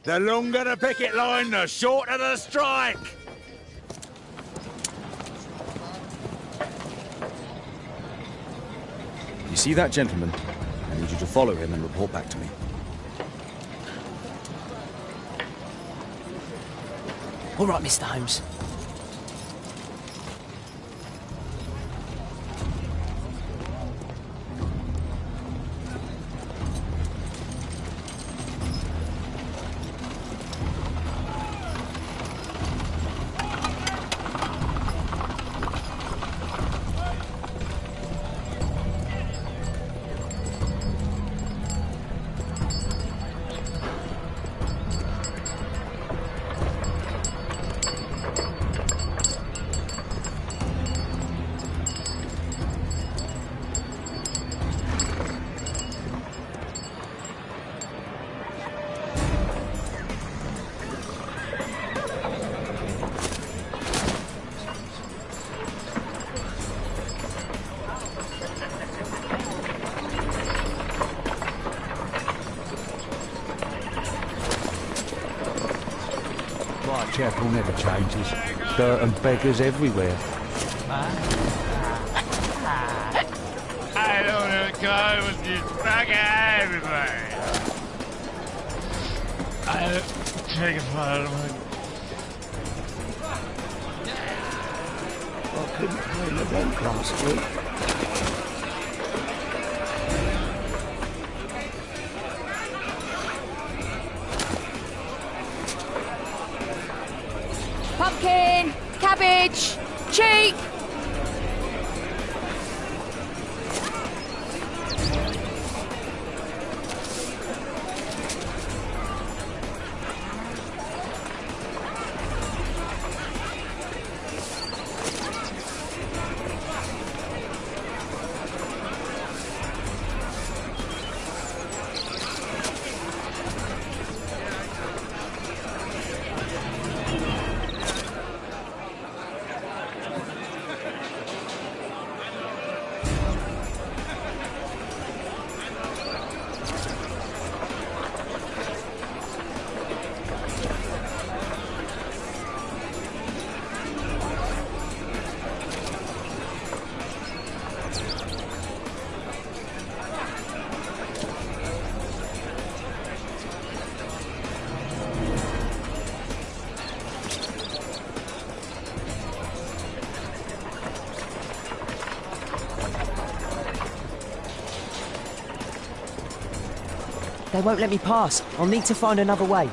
The longer the picket line, the shorter the strike. You see that gentleman? I need you to follow him and report back to me. All right, Mr. Holmes. Chapel never changes. Dirt and beggars everywhere. I don't want to go with this bugger everybody. I take a photo of him. I couldn't play an event last week. Pumpkin, cabbage, cheek. They won't let me pass. I'll need to find another way.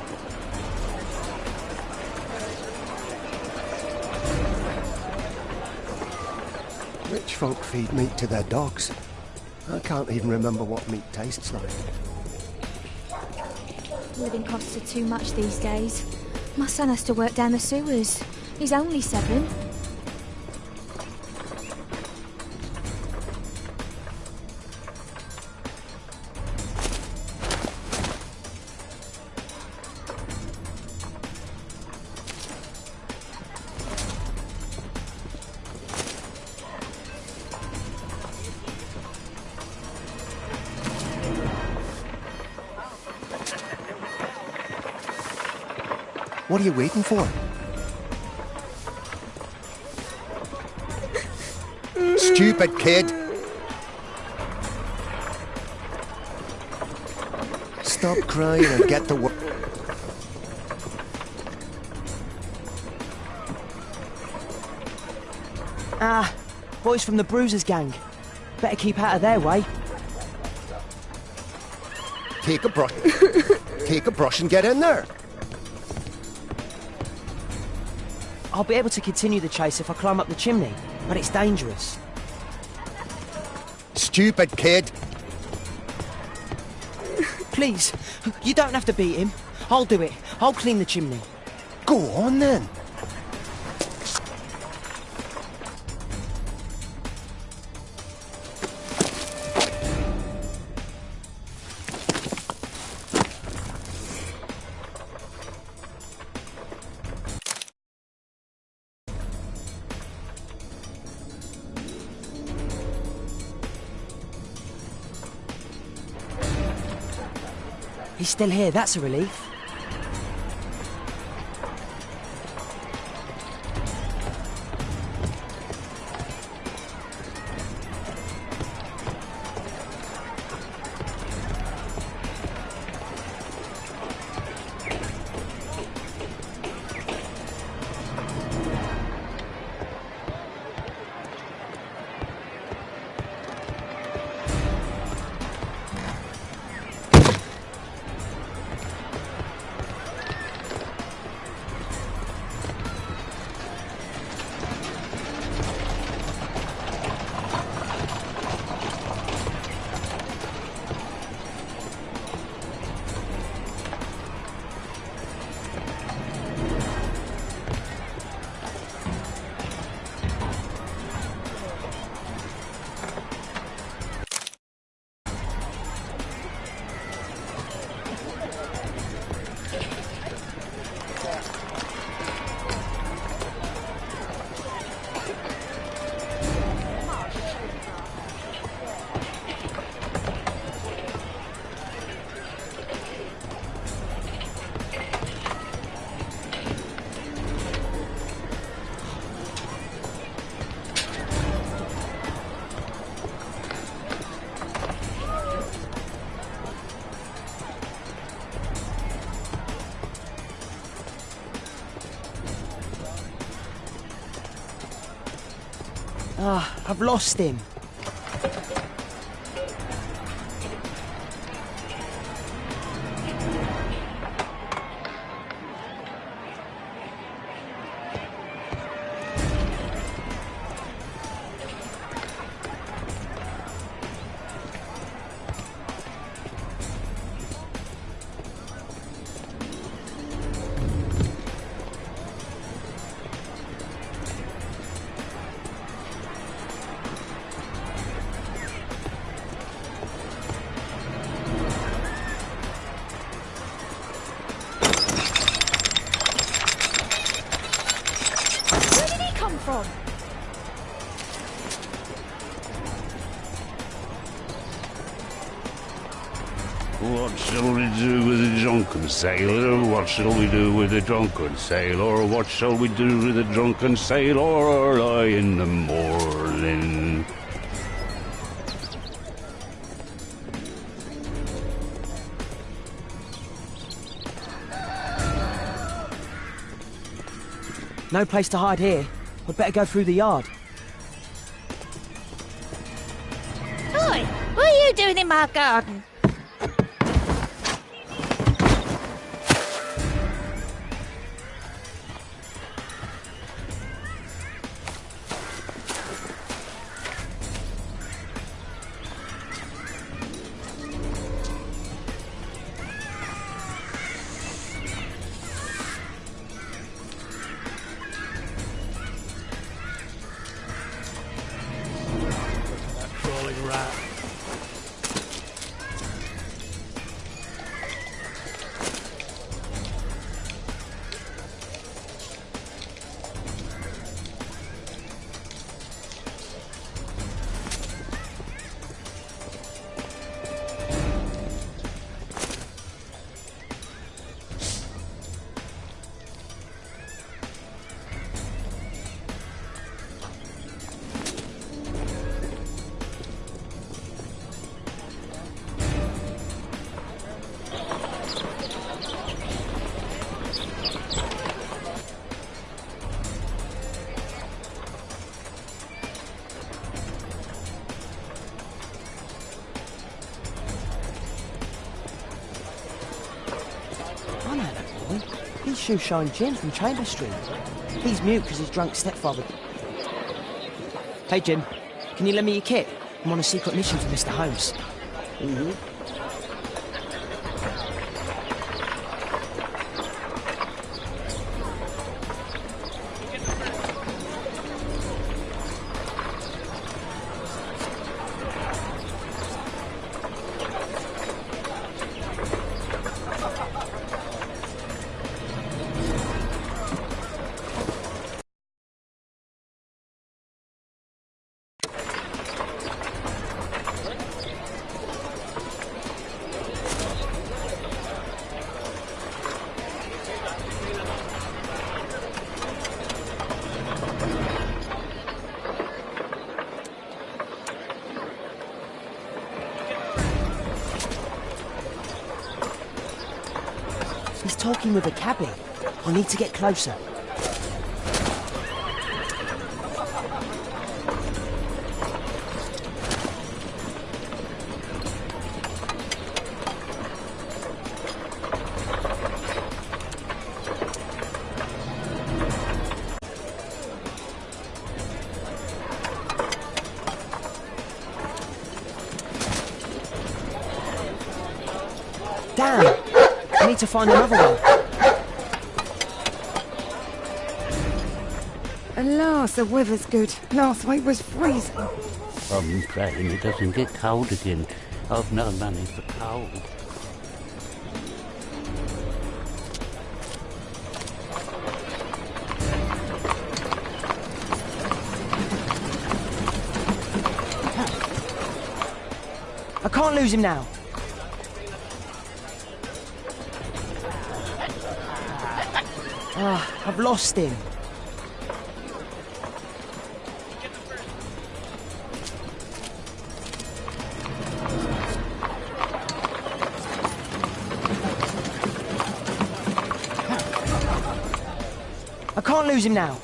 Rich folk feed meat to their dogs. I can't even remember what meat tastes like. Living costs are too much these days. My son has to work down the sewers. He's only 7. What are you waiting for? Stupid kid! Stop crying and get to work. Ah, boys from the Bruisers gang. Better keep out of their way. Take a brush. Take a brush and get in there. I'll be able to continue the chase if I climb up the chimney, but it's dangerous. Stupid kid! Please, you don't have to beat him. I'll do it. I'll clean the chimney. Go on then. He's still here, that's a relief. I've lost him. From? What shall we do with the drunken sailor? What shall we do with the drunken sailor? What shall we do with the drunken sailor early in the morning? No place to hide here. We'd better go through the yard. Oi! What are you doing in my garden? Crawling rat. I know that boy. He's Shoeshine Jim from Chamber Street. He's mute because his drunk stepfather... Hey, Jim. Can you lend me your kit? I'm on a secret mission for Mr. Holmes. He's talking with a cabbie. I need to get closer. Damn! I need to find another one. Alas, the weather's good. Last week was freezing. I'm praying it doesn't get cold again. I've no money for coal. I can't lose him now. I've lost him. I can't lose him now.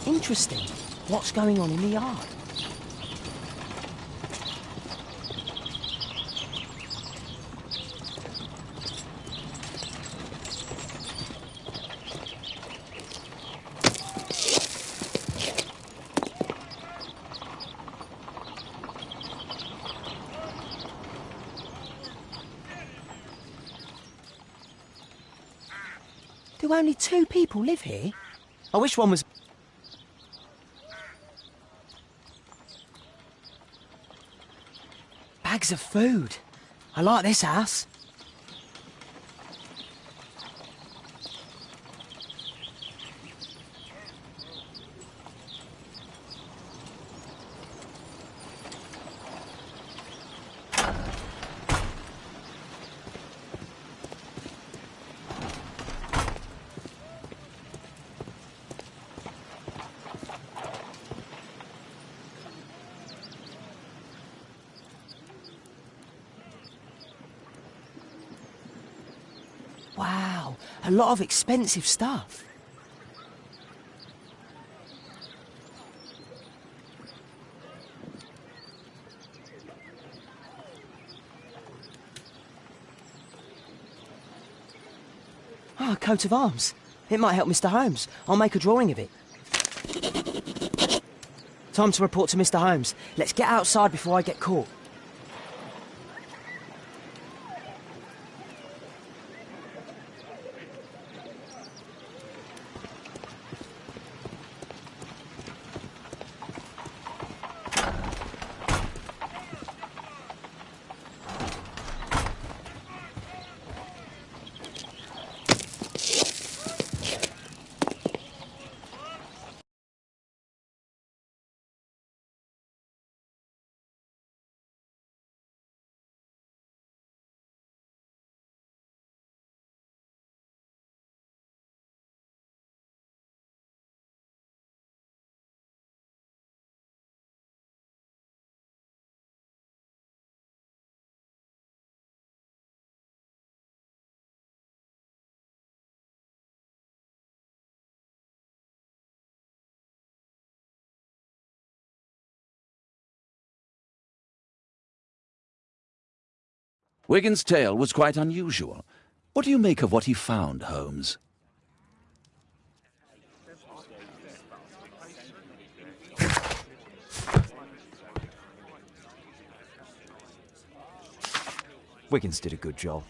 Interesting. What's going on in the yard? Do only 2 people live here? I wish one was... Bags of food. I like this house. Wow, a lot of expensive stuff. Ah, a coat of arms. It might help Mr. Holmes. I'll make a drawing of it. Time to report to Mr. Holmes. Let's get outside before I get caught. Wigan's tale was quite unusual. What do you make of what he found, Holmes? Wiggins did a good job.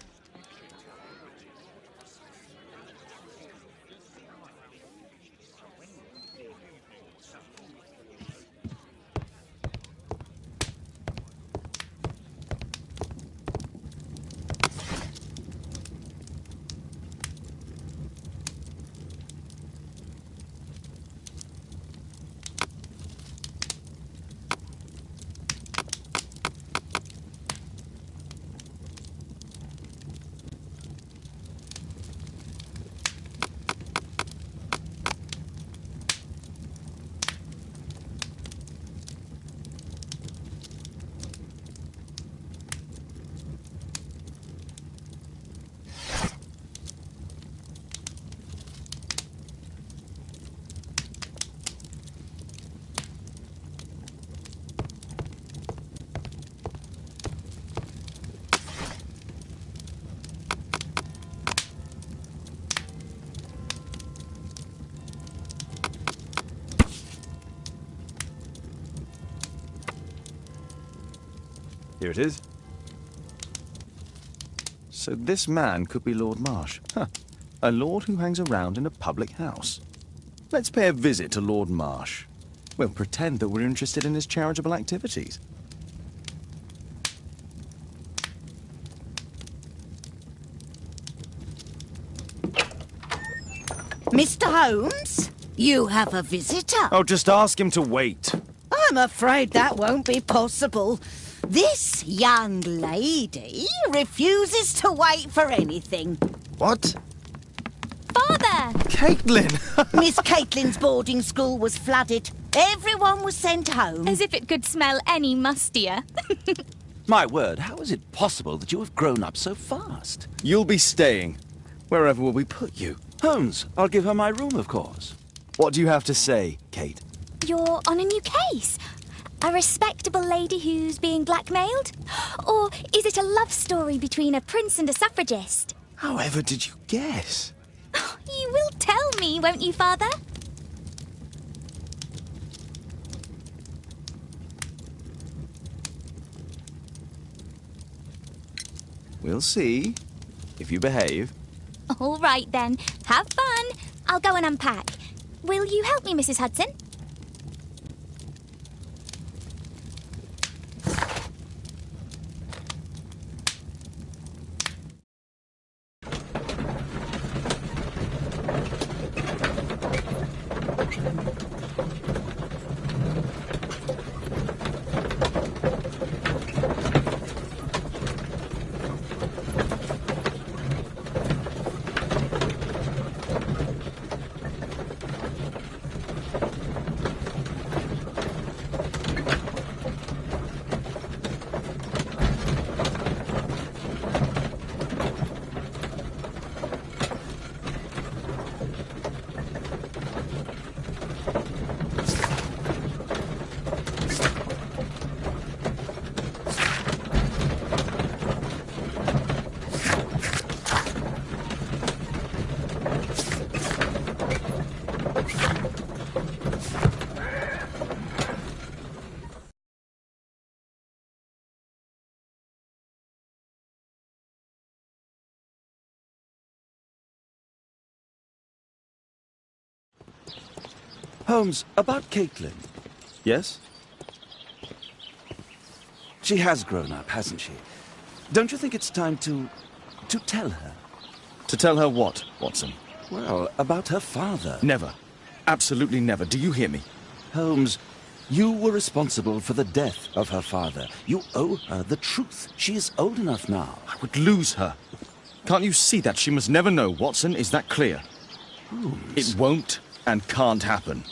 Here it is. So this man could be Lord Marsh. Huh. A lord who hangs around in a public house. Let's pay a visit to Lord Marsh. We'll pretend that we're interested in his charitable activities. Mr. Holmes, you have a visitor. Oh, just ask him to wait. I'm afraid that won't be possible. This young lady refuses to wait for anything. What? Father! Caitlin! Miss Caitlin's boarding school was flooded. Everyone was sent home. As if it could smell any mustier. My word, how is it possible that you have grown up so fast? You'll be staying. Wherever will we put you? Holmes, I'll give her my room, of course. What do you have to say, Kate? You're on a new case. A respectable lady who's being blackmailed? Or is it a love story between a prince and a suffragist? However did you guess? You will tell me, won't you, Father? We'll see, if you behave. All right, then. Have fun. I'll go and unpack. Will you help me, Mrs. Hudson? Holmes, about Caitlin. Yes? She has grown up, hasn't she? Don't you think it's time to tell her? To tell her what, Watson? Well, about her father. Never. Absolutely never. Do you hear me? Holmes, you were responsible for the death of her father. You owe her the truth. She is old enough now. I would lose her. Can't you see that? She must never know, Watson. Is that clear? Holmes. It won't and can't happen.